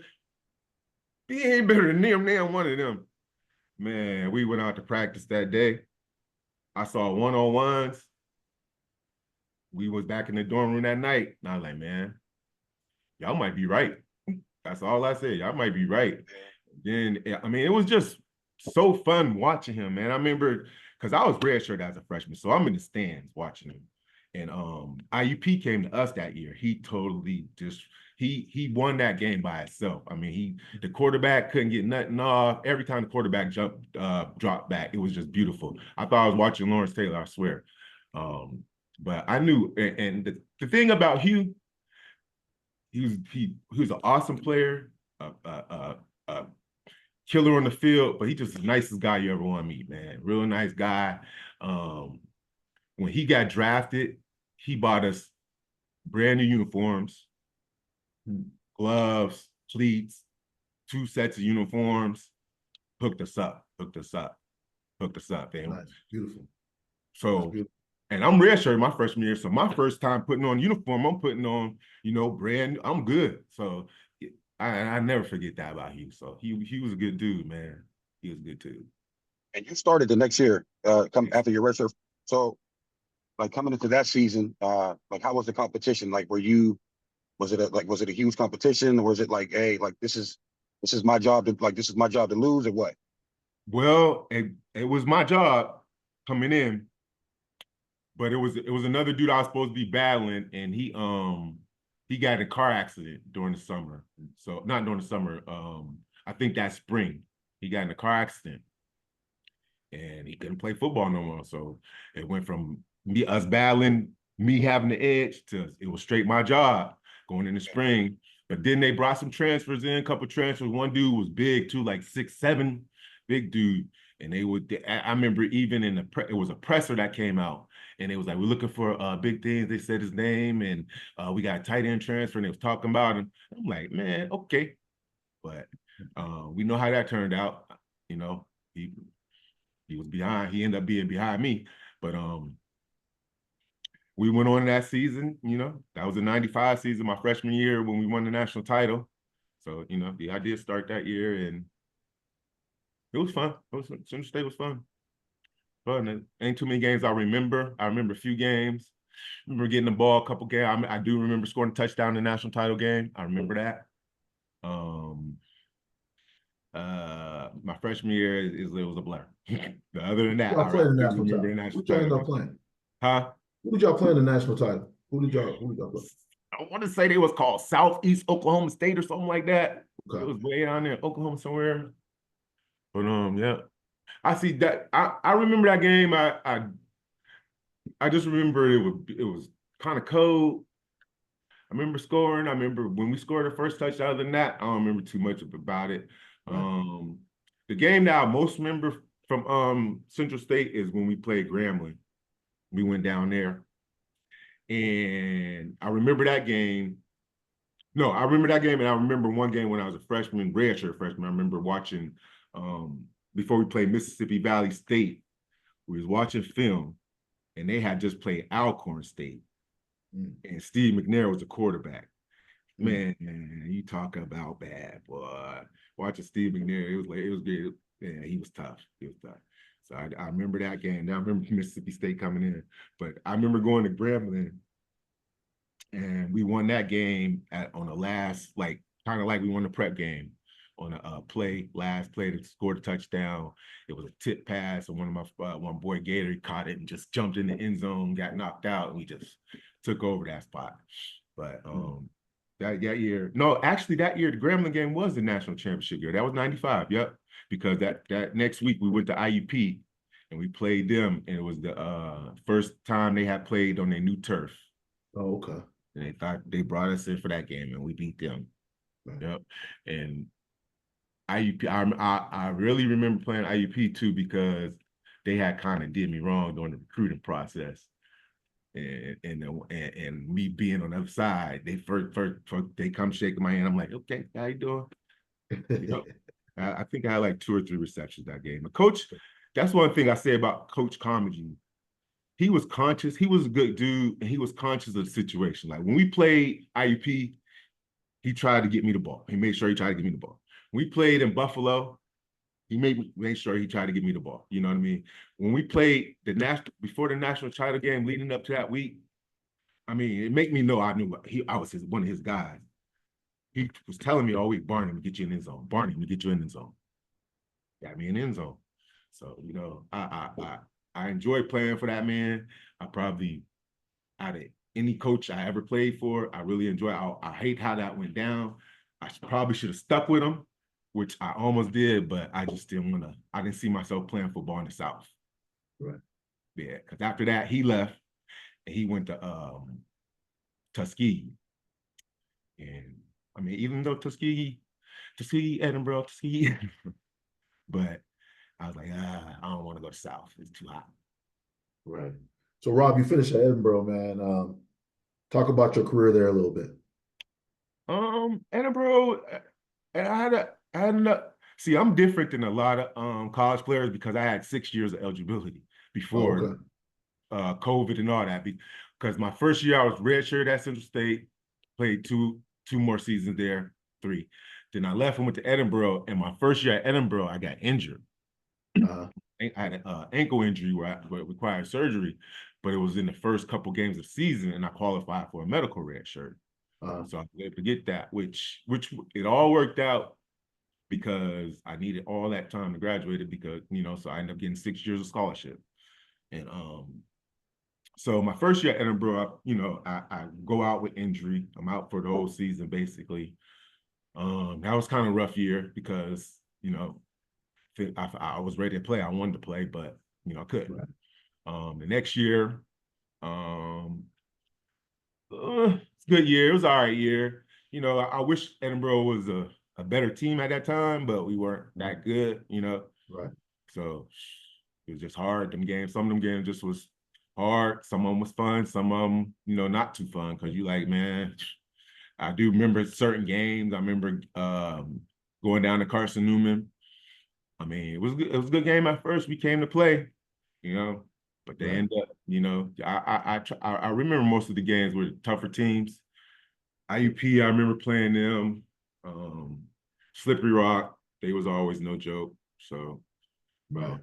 Speaker 2: He ain't better than them. Damn one of them. Man, we went out to practice that day. I saw one-on-ones. We was back in the dorm room that night. And I was like, man, y'all might be right. That's all I said. Y'all might be right. Then I mean, it was just so fun watching him, man. I remember because I was redshirt as a freshman, so I'm in the stands watching him. And IUP came to us that year. He totally just he won that game by itself. I mean, the quarterback couldn't get nothing off. Every time the quarterback dropped back, it was just beautiful. I thought I was watching Lawrence Taylor, I swear. But I knew, and the thing about Hugh, he was an awesome player, a killer on the field, but he just the nicest guy you ever want to meet, man. Real nice guy. When he got drafted, he bought us brand new uniforms, gloves, cleats, 2 sets of uniforms, hooked us up. And
Speaker 1: Nice. Beautiful.
Speaker 2: so,
Speaker 1: Beautiful.
Speaker 2: and I'm redshirt my freshman year. So my first time putting on uniform, I'm putting on, brand new, I'm good. So I never forget that about Hugh. So he was a good dude, man. He was good too.
Speaker 3: And you started the next year, come after your redshirt. So, like coming into that season, like how was the competition? Like, was it a huge competition, or was it like, hey, like this is my job to lose, or what?
Speaker 2: Well, it was my job coming in, but it was another dude I was supposed to be battling, and he got in a car accident during the summer. So not during the summer, I think that spring. He got in a car accident and he couldn't play football no more. So it went from us battling, me having the edge, to it was straight my job going in the spring. But then they brought some transfers in, a couple transfers. One dude was big too, like 6'7", big dude. And I remember even it was a presser that came out, and it was like, we're looking for big things. They said his name, and we got a tight end transfer, and they was talking about him. I'm like, man, okay. But we know how that turned out. He was behind. He ended up being behind me. But we went on that season, that was the 95 season, my freshman year when we won the national title. So, I did start that year, and it was fun. Central State was fun. Fun. Ain't too many games I remember. I remember a few games. I remember getting the ball a couple games. I do remember scoring a touchdown in the national title game. I remember that. My freshman year it was a blur. Other than that,
Speaker 1: Y'all play the
Speaker 2: do
Speaker 1: national
Speaker 2: remember the
Speaker 1: title.
Speaker 2: national
Speaker 1: Who y'all end
Speaker 2: title
Speaker 1: up
Speaker 2: game.
Speaker 1: playing?
Speaker 2: Huh?
Speaker 1: Who did y'all play in the national title? Who did y'all play?
Speaker 2: I want to say they was called Southeast Oklahoma State or something like that.
Speaker 1: Okay.
Speaker 2: It was way down there in Oklahoma somewhere. But yeah. I see that. I remember that game. I just remember it was kind of cold. I remember scoring. I remember when we scored the first touchdown. Other than that, I don't remember too much about it.
Speaker 1: Right.
Speaker 2: The game that I most remember from Central State is when we played Grambling. We went down there, and I remember that game. No, I remember that game, and I remember one game when I was a freshman, redshirt freshman. I remember watching before we played Mississippi Valley State. We was watching film, and they had just played Alcorn State, and Steve McNair was the quarterback. Man, you talk about bad, boy. Watching Steve McNair, it was good. Yeah, he was tough. So I remember that game. Now I remember Mississippi State coming in, but I remember going to Grambling, and we won that game on the last, like kind of like we won the prep game on a last play to score the touchdown. It was a tip pass, and one boy Gator caught it and just jumped in the end zone, got knocked out, and we just took over that spot. But that year, no, actually that year the Grambling game was the national championship year. That was 95. Yep, because that next week we went to IUP and we played them, and it was the first time they had played on their new turf.
Speaker 1: Oh, okay.
Speaker 2: And they brought us in for that game, and we beat them.
Speaker 1: Right.
Speaker 2: Yep. And IUP, I really remember playing IUP too, because they had kind of did me wrong during the recruiting process. And me being on the other side, they first they come shaking my hand. I'm like, okay, how you doing? I think I had like 2 or 3 receptions that game. But Coach, that's one thing I say about Coach Comedy. He was conscious. He was a good dude, and he was conscious of the situation. Like when we played IUP, he tried to get me the ball. He made sure he tried to get me the ball. When we played in Buffalo, he made sure he tried to get me the ball. You know what I mean? When we played before the national title game, leading up to that week, I mean, it made me know I was one of his guys. he was telling me all week, Barney, let me get you in the end zone. Barney, let me get you in the end zone. Got me in the end zone. So, you know, I enjoy playing for that man. I probably, out of any coach I ever played for, I really enjoy. I hate how that went down. I probably should have stuck with him, which I almost did, but I just didn't want to. I didn't see myself playing football in the South.
Speaker 1: Right.
Speaker 2: Yeah, because after that he left and he went to Tuskegee. And I mean, even though Tuskegee, Edinboro, Tuskegee, but I was like, I don't want to go to South. It's too hot.
Speaker 1: Right. So Rob, you finished at Edinboro, man. Talk about your career there a little bit.
Speaker 2: Edinboro, and I had enough. See, I'm different than a lot of college players because I had 6 years of eligibility
Speaker 1: Oh,
Speaker 2: before
Speaker 1: okay.
Speaker 2: COVID and all that. Because my first year I was redshirt at Central State, played two more seasons there, 3. Then I left and went to Edinboro, and my first year at Edinboro, I got injured.
Speaker 1: Uh-huh.
Speaker 2: I had an ankle injury where it required surgery, but it was in the first couple games of the season, and I qualified for a medical red shirt.
Speaker 1: Uh-huh.
Speaker 2: So I was able to get that, which it all worked out because I needed all that time to graduate it because, you know, so I ended up getting 6 years of scholarship. And so my first year at Edinboro, you know, I go out with injury. I'm out for the whole season, basically. That was kind of a rough year because, you know, I was ready to play. I wanted to play, but, you know, I couldn't.
Speaker 1: Right.
Speaker 2: The next year, it's a good year. It was all right year. You know, I wish Edinboro was a better team at that time, but we weren't that good, you know.
Speaker 1: Right.
Speaker 2: So it was just hard. Them games, some of them games just was hard. Some of them was fun. Some of them, you know, not too fun because you like, man, I do remember certain games. I remember going down to Carson Newman. I mean, it was good. It was a good game at first. We came to play, you know, but they
Speaker 1: Right.
Speaker 2: end up, you know, I remember most of the games were tougher teams. IUP, I remember playing them. Slippery Rock, they was always no joke. So,
Speaker 1: Right.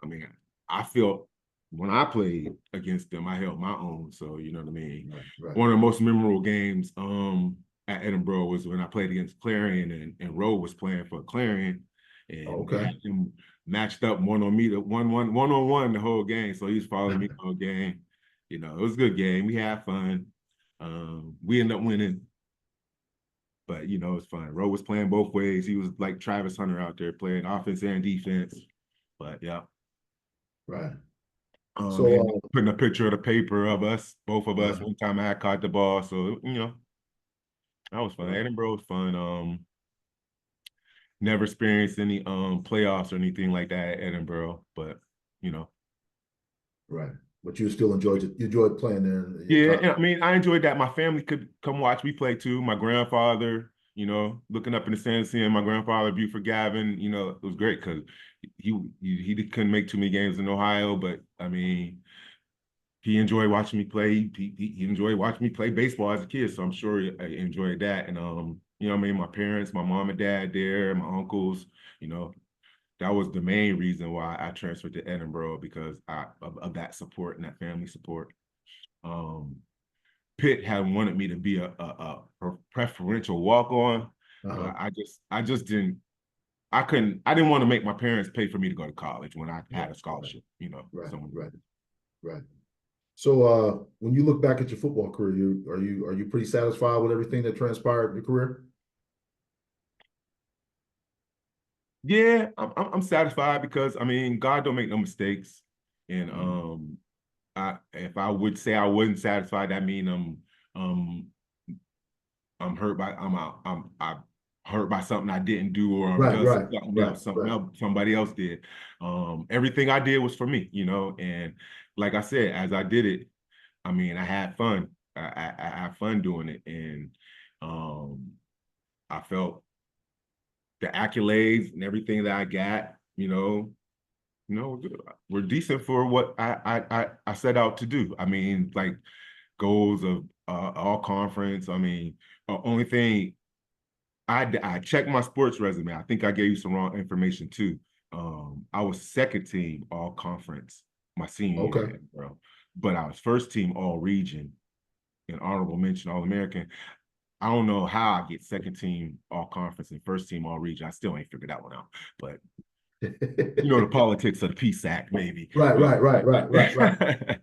Speaker 2: I mean, I felt when I played against them, I held my own. So, you know what I mean?
Speaker 1: Right. Right.
Speaker 2: One of the most memorable games at Edinboro was when I played against Clarion and Rowe was playing for Clarion. And they
Speaker 1: Okay.
Speaker 2: had him matched up one on me, one on one the whole game. So he was following me the whole game. You know, it was a good game. We had fun. We ended up winning. But you know, it's fun. Rowe was playing both ways. He was like Travis Hunter out there playing offense and defense. But yeah.
Speaker 1: Right.
Speaker 2: And
Speaker 1: So
Speaker 2: putting a picture of the paper of us, both of us.
Speaker 1: uh,
Speaker 2: One time I had caught the ball. So, you know, that was fun.
Speaker 1: right.
Speaker 2: Edinboro was fun. Never experienced any playoffs or anything like that at Edinboro, but you know.
Speaker 1: Right. But you still enjoyed it. You enjoyed playing there in your
Speaker 2: Yeah,
Speaker 1: time.
Speaker 2: and I mean, I enjoyed that. My family could come watch me play too. My grandfather, you know, looking up in the stands, seeing my grandfather, Buford Gavin, you know, it was great because he couldn't make too many games in Ohio, but I mean, he enjoyed watching me play. He enjoyed watching me play baseball as a kid, so I'm sure he enjoyed that. And you know, what I mean, my parents, my mom and dad there, my uncles, you know, that was the main reason why I transferred to Edinboro because of that support and that family support. Um, Pitt had wanted me to be a preferential walk on, but
Speaker 1: Uh-huh.
Speaker 2: I just didn't. I didn't want to make my parents pay for me to go to college when I had
Speaker 1: Right.
Speaker 2: a scholarship. You know,
Speaker 1: Right.
Speaker 2: someone.
Speaker 1: Right. Right. So when you look back at your football career, are you pretty satisfied with everything that transpired in your career?
Speaker 2: Yeah, I'm satisfied because I mean God don't make no mistakes, and if I would say I wasn't satisfied, that mean um I'm hurt by I'm hurt by something I didn't do or I'm
Speaker 1: Right,
Speaker 2: just
Speaker 1: right, right,
Speaker 2: something
Speaker 1: right.
Speaker 2: else somebody else did. Everything I did was for me, you know, and like I said, as I did it, I mean I had fun. I had fun doing it, and um I felt the accolades and everything that I got, you know, were decent for what I set out to do. I mean, like goals of all conference. I mean, only thing I checked my sports resume. I think I gave you some wrong information too. I was second team all conference my senior
Speaker 1: Okay.
Speaker 2: year, bro. But I was first team all region and honorable mention all American. I don't know how I get second team all conference and first team all region. I still ain't figured that one out. But you know the politics of the Peace Act, maybe.
Speaker 1: Right,
Speaker 2: But,
Speaker 1: right.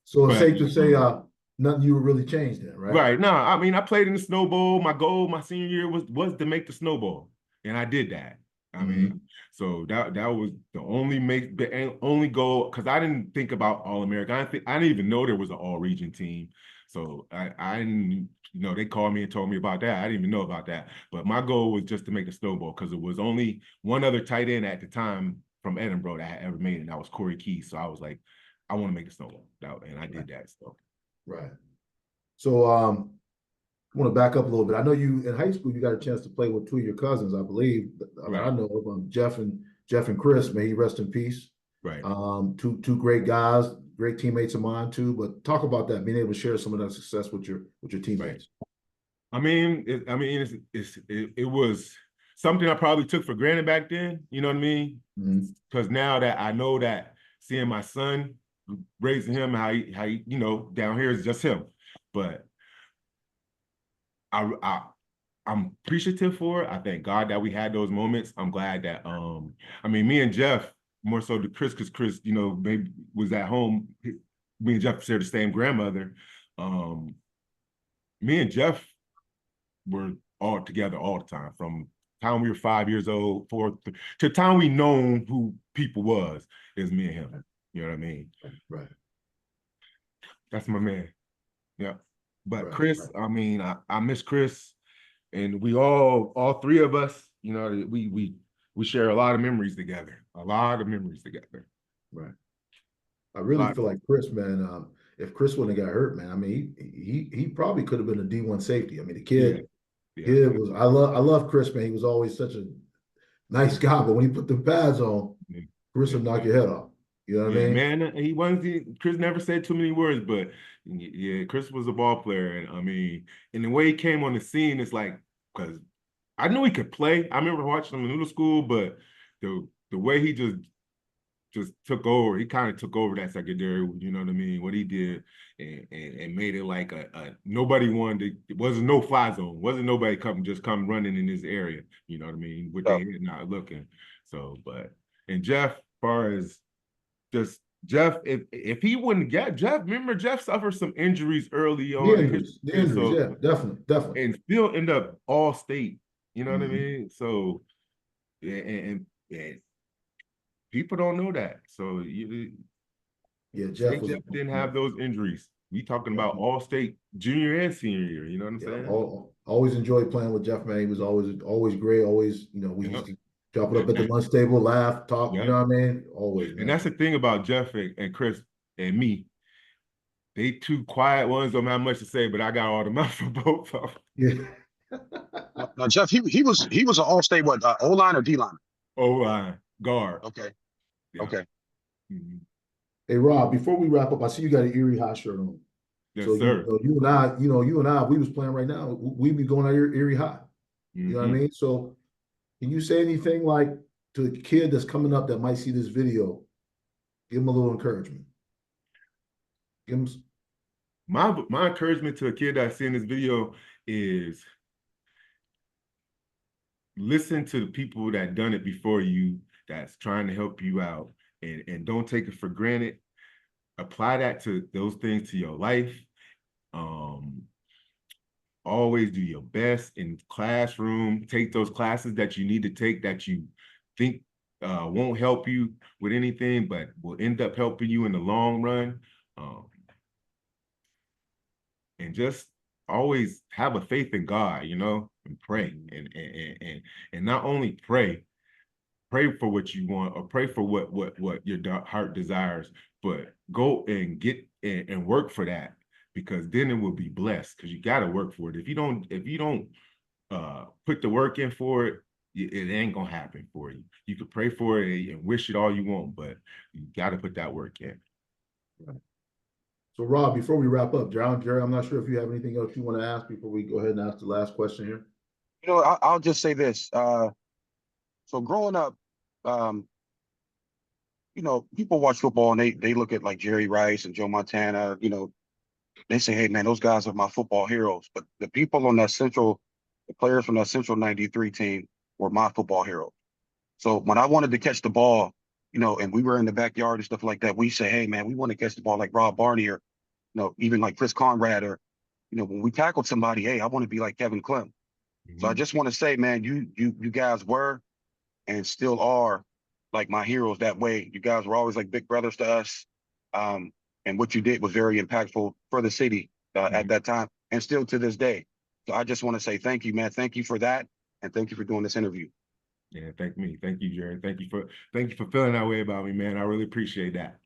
Speaker 1: So it's
Speaker 2: but
Speaker 1: safe to say, nothing you would really change then, right?
Speaker 2: right. No, I mean I played in the snowball. My goal my senior year was to make the snowball. And I did that. I mean, so that was the only goal because I didn't think about All American. I didn't even know there was an all region team. So I didn't, you know, they called me and told me about that. I didn't even know about that. But my goal was just to make a snowball because it was only one other tight end at the time from Edinboro that had ever made it, and that was Corey Keys. So I was like, I want to make a snowball. And I did that. So
Speaker 1: Right. So I want to back up a little bit. I know you in high school you got a chance to play with two of your cousins, I believe.
Speaker 2: right.
Speaker 1: I know of Jeff and Chris. May he rest in peace.
Speaker 2: Right.
Speaker 1: Two great guys, great teammates of mine too. But talk about that, being able to share some of that success with your teammates.
Speaker 2: I mean, it was something I probably took for granted back then. You know what I mean? Because now that I know that seeing my son, raising him, how he, you know, down here is just him. But I'm appreciative for it. I thank God that we had those moments. I'm glad that I mean, me and Jeff, more so to Chris, because Chris, you know, maybe was at home. Me and Jeff share the same grandmother. Me and Jeff were all together all the time, from time we were 5 years old, to the time we known who people was, is me and him. You know what I mean?
Speaker 1: Right.
Speaker 2: That's my man. Yeah. But
Speaker 1: Right,
Speaker 2: Chris, I mean, I miss Chris, and we all three of us, you know, we share a lot of memories together. A lot of memories together.
Speaker 1: Right. I really feel like Chris, man. If Chris wouldn't have got hurt, man, I mean, he probably could have been a D1 safety. I mean, the kid was. I love Chris, man. He was always such a nice guy, but when he put the pads on, Chris would knock your head off. You know what I mean?
Speaker 2: Man, Chris never said too many words, but yeah, Chris was a ball player. And I mean, and the way he came on the scene, it's like, because I knew he could play. I remember watching him in middle school, but the way he just took over, he kind of took over that secondary, you know what I mean? What he did and made it like a nobody wanted to, it wasn't no fly zone, wasn't nobody come running in this area, you know what I mean? With their head not looking. So, but and Jeff, as far as just Jeff, if he wouldn't get Jeff, remember Jeff suffered some injuries early on in his
Speaker 1: The injuries, yeah, definitely.
Speaker 2: And still end up all state, you know what I mean? So and people don't know that. So
Speaker 1: Jeff
Speaker 2: didn't have those injuries. We talking about all state junior and senior year, you know what I'm saying?
Speaker 1: Always enjoyed playing with Jeff, man. He was always great, always, you know, we used to chop it up at the lunch table, laugh, talk, you know what I mean? Always, man.
Speaker 2: And that's the thing about Jeff and Chris and me. They two quiet ones, don't have much to say, but I got all the mouth for both of them.
Speaker 1: Yeah.
Speaker 3: Now, Jeff, he was an all-state what, O-line or D-line?
Speaker 2: O-line, guard.
Speaker 3: Okay.
Speaker 2: Yeah.
Speaker 3: Okay.
Speaker 1: Hey Rob, before we wrap up, I see you got an Erie High shirt on.
Speaker 2: Yes,
Speaker 1: so
Speaker 2: sir.
Speaker 1: You and I, we was playing right now. We be going out Erie High. You know what I mean? So can you say anything like to a kid that's coming up that might see this video? Give him a little encouragement. Give him
Speaker 2: my encouragement to a kid that's seeing this video is listen to the people that done it before you, that's trying to help you out, and don't take it for granted. Apply that to those things to your life. Always do your best in classroom. Take those classes that you need to take that you think won't help you with anything, but will end up helping you in the long run. And just always have a faith in God, you know, and pray, and not only pray for what you want, or pray for what your heart desires, but go and get and work for that, because then it will be blessed, because you got to work for it. If you don't put the work in for it, it ain't gonna happen for you. You could pray for it and wish it all you want, but you got to put that work in.
Speaker 1: Right. So Rob, before we wrap up, Jerry, I'm not sure if you have anything else you want to ask before we go ahead and ask the last question here.
Speaker 3: You know, I'll just say this. So growing up, you know, people watch football and they look at like Jerry Rice and Joe Montana, you know, they say, hey man, those guys are my football heroes. But the people on that Central, the players from that Central 93 team were my football heroes. So when I wanted to catch the ball, you know, and we were in the backyard and stuff like that, we say, hey man, we want to catch the ball like Rob Barney, or, you know, even like Chris Conrad, or, you know, when we tackled somebody, hey, I want to be like Kevin Clem. So I just want to say, man, you guys were and still are like my heroes that way. You guys were always like big brothers to us. Um, and what you did was very impactful for the city at that time and still to this day. So I just want to say thank you, man. Thank you for that. And thank you for doing this interview.
Speaker 2: Yeah, thank you, Jerry. Thank you for feeling that way about me, man. I really appreciate that.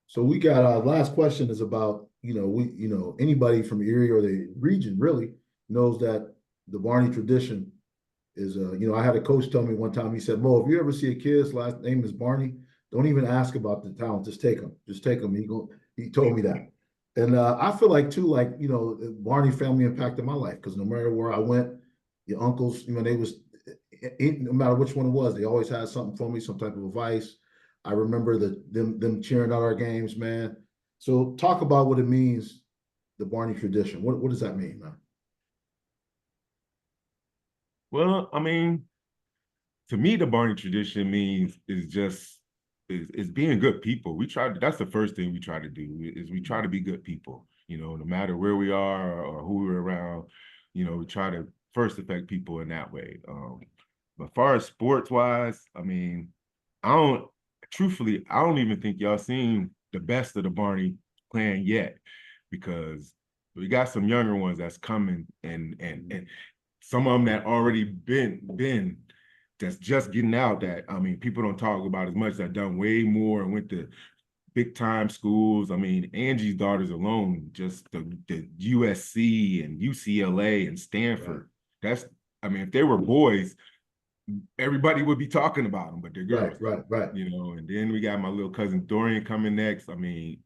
Speaker 1: So we got our last question is about, anybody from Erie or the region really knows that the Barney tradition is, I had a coach tell me one time, he said, Mo, if you ever see a kid's last name is Barney, don't even ask about the talent, just take him. Just take him. He told me that. And I feel like too, the Barney family impacted my life, because no matter where I went, your uncles, they was, no matter which one it was, they always had something for me, some type of advice. I remember them cheering out our games, man. So talk about what it means, the Barney tradition. What does that mean, man?
Speaker 2: Well, I mean, to me, the Barney tradition means is being good people. That's the first thing we try to do, is we try to be good people, no matter where we are or who we're around, we try to first affect people in that way. But as far as sports wise, I mean, truthfully, I don't even think y'all seen the best of the Barney clan yet, because we got some younger ones that's coming, and some of them that already been that's just getting out, that, I mean, people don't talk about as much, that done way more and went to big time schools. I mean, Angie's daughters alone, just the USC and UCLA and Stanford. Right. I mean, if they were boys, everybody would be talking about them, but they're girls.
Speaker 1: Right.
Speaker 2: And then we got my little cousin Dorian coming next. I mean,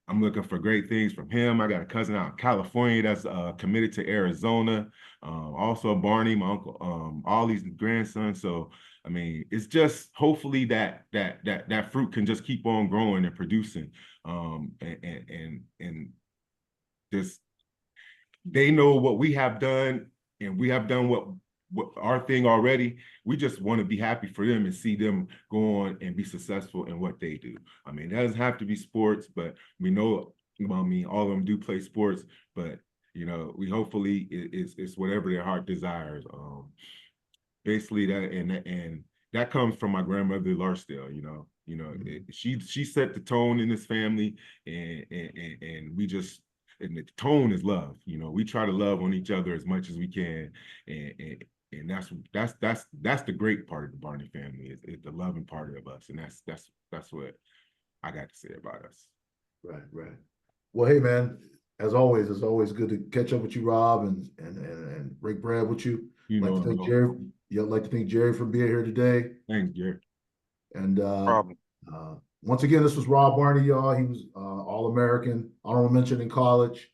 Speaker 2: I'm looking for great things from him. I got a cousin out in California that's committed to Arizona. Also Barney, my uncle, all these grandsons. So, I mean, it's just hopefully that fruit can just keep on growing and producing. And just, they know what we have done, and we have done what our thing already. We just want to be happy for them and see them go on and be successful in what they do. I mean, it doesn't have to be sports, but we know, I mean, all of them do play sports, but we hopefully it's whatever their heart desires. Basically and that comes from my grandmother Larsdale. She set the tone in this family, and we just, and the tone is love. We try to love on each other as much as we can, and that's the great part of the Barney family, is the loving part of us, and that's what I got to say about us.
Speaker 1: Right. Well, hey man, as always, it's always good to catch up with you, Rob, and break bread with you. I'd like to thank Jerry for being here today.
Speaker 2: Thanks, Jerry.
Speaker 1: And once again, this was Rob Barney, y'all. He was All-American, honorable mention in college,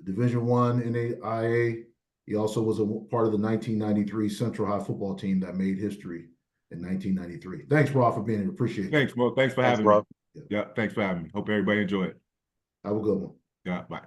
Speaker 1: Division I NAIA. He also was a part of the 1993 Central High football team that made history in 1993. Thanks, Rob, for being here. Appreciate it.
Speaker 2: Thanks, Mo. Thanks for having me. Yeah, thanks for having me. Hope everybody enjoyed it.
Speaker 1: Have a good one.
Speaker 2: Yeah, bye.